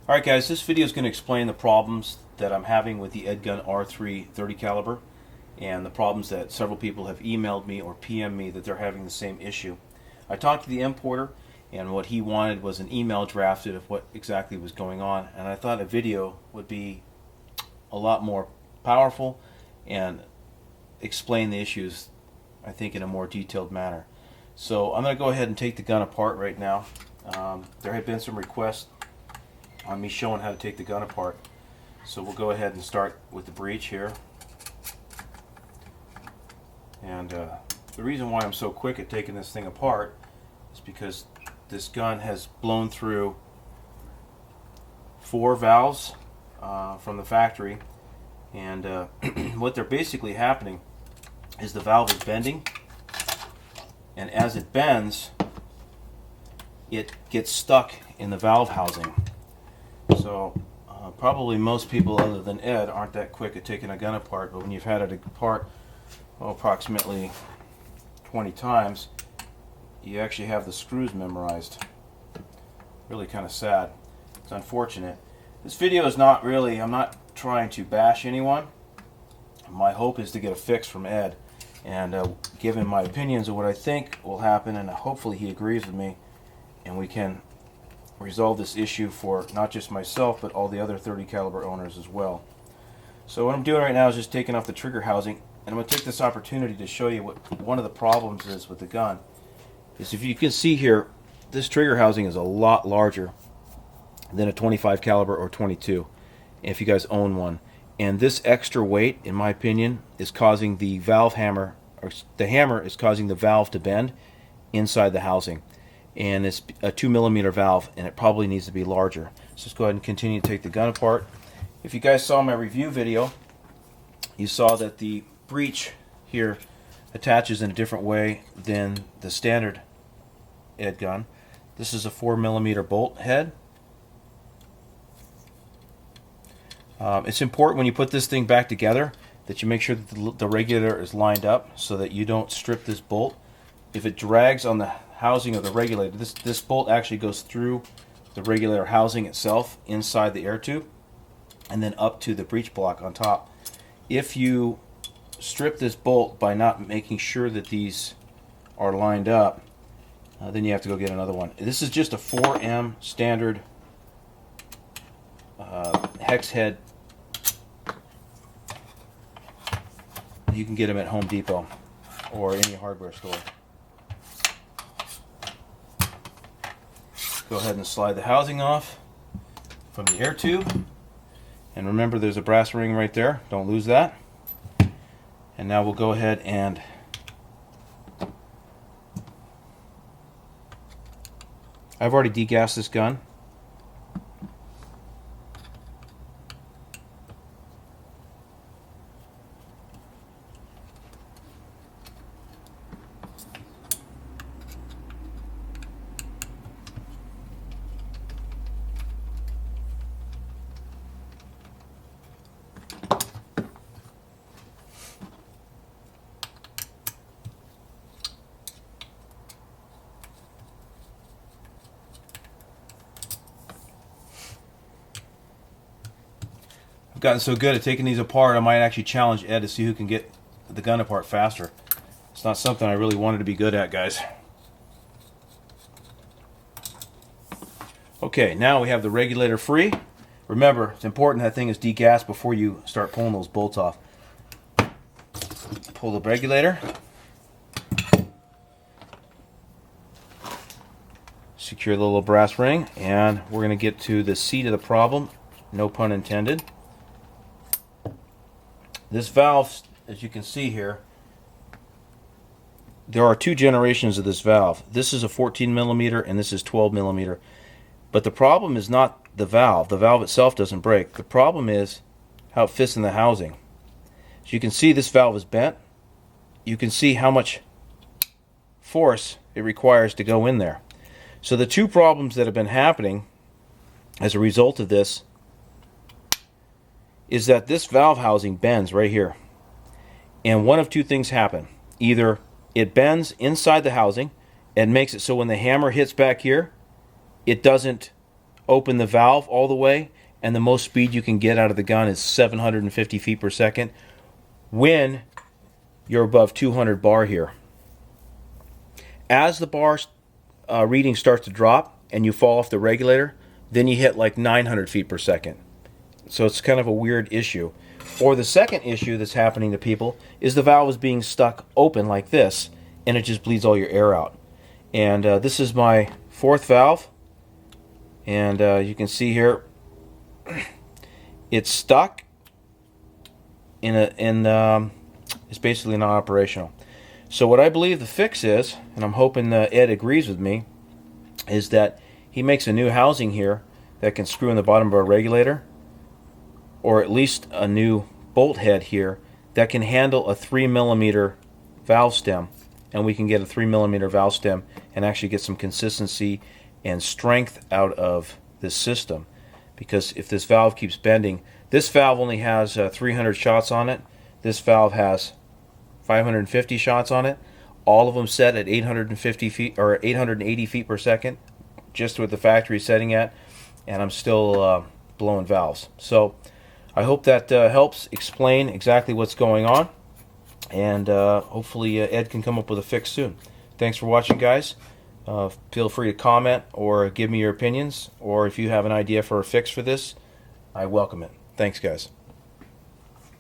Alright guys, this video is going to explain the problems that I'm having with the Edgun R3 30 caliber and the problems that several people have emailed me or PM'd me that they're having the same issue. I talked to the importer, and what he wanted was an email drafted of what exactly was going on, and I thought a video would be a lot more powerful and explain the issues, I think, in a more detailed manner. So I'm going to go ahead and take the gun apart right now. There have been some requests on me showing how to take the gun apart, so we'll go ahead and start with the breech here. And the reason why I'm so quick at taking this thing apart is because this gun has blown through 4 valves from the factory, and what they're basically happening is the valve is bending, and as it bends it gets stuck in the valve housing. So probably most people other than Ed aren't that quick at taking a gun apart, but when you've had it apart approximately 20 times, you actually have the screws memorized. Really kind of sad. It's unfortunate. This video is not really, I'm not trying to bash anyone. My hope is to get a fix from Ed and give him my opinions of what I think will happen, and hopefully he agrees with me and we can resolve this issue for not just myself but all the other 30 caliber owners as well. So what I'm doing right now is just taking off the trigger housing, and I'm going to take this opportunity to show you what one of the problems is with the gun. Is if you can see here, this trigger housing is a lot larger than a 25 caliber or 22 if you guys own one, and this extra weight, in my opinion, is causing the valve hammer, or the hammer is causing the valve to bend inside the housing, and it's a 2mm valve and it probably needs to be larger. So let's go ahead and continue to take the gun apart. If you guys saw my review video, you saw that the breech here attaches in a different way than the standard Ed gun. This is a 4mm bolt head. It's important when you put this thing back together that you make sure that the regulator is lined up so that you don't strip this bolt. If it drags on the housing of the regulator, this bolt actually goes through the regulator housing itself inside the air tube and then up to the breech block on top. If you strip this bolt by not making sure that these are lined up, then you have to go get another one. This is just a 4M standard hex head. You can get them at Home Depot or any hardware store. Go ahead and slide the housing off from the air tube, and remember there's a brass ring right there, don't lose that. And now we'll go ahead and I've already degassed this gun. Gotten so good at taking these apart, I might actually challenge Ed to see who can get the gun apart faster. It's not something I really wanted to be good at, guys. Okay, now we have the regulator free. Remember, it's important that thing is degassed before you start pulling those bolts off. Pull the regulator. Secure the little brass ring, and we're going to get to the seat of the problem, no pun intended. This valve, as you can see here, there are 2 generations of this valve. This is a 14mm and this is 12mm. But the problem is not the valve. The valve itself doesn't break. The problem is how it fits in the housing. So you can see this valve is bent. You can see how much force it requires to go in there. So the 2 problems that have been happening as a result of this is that this valve housing bends right here, and one of 2 things happen. Either it bends inside the housing and makes it so when the hammer hits back here, it doesn't open the valve all the way, and the most speed you can get out of the gun is 750 feet per second when you're above 200 bar here. As the bar reading starts to drop and you fall off the regulator, then you hit like 900 feet per second. So it's kind of a weird issue. Or the second issue that's happening to people is the valve is being stuck open like this, and it just bleeds all your air out. And this is my fourth valve, and you can see here it's stuck it's basically not operational. So what I believe the fix is, and I'm hoping Ed agrees with me, is that he makes a new housing here that can screw in the bottom of our regulator, or at least a new bolt head here that can handle a 3mm valve stem, and we can get a 3mm valve stem and actually get some consistency and strength out of this system. Because if this valve keeps bending, this valve only has 300 shots on it, this valve has 550 shots on it, all of them set at 850 feet or 880 feet per second, just with the factory setting at, and I'm still blowing valves. So I hope that helps explain exactly what's going on, and hopefully Ed can come up with a fix soon. Thanks for watching, guys. Feel free to comment or give me your opinions, or if you have an idea for a fix for this, I welcome it. Thanks, guys.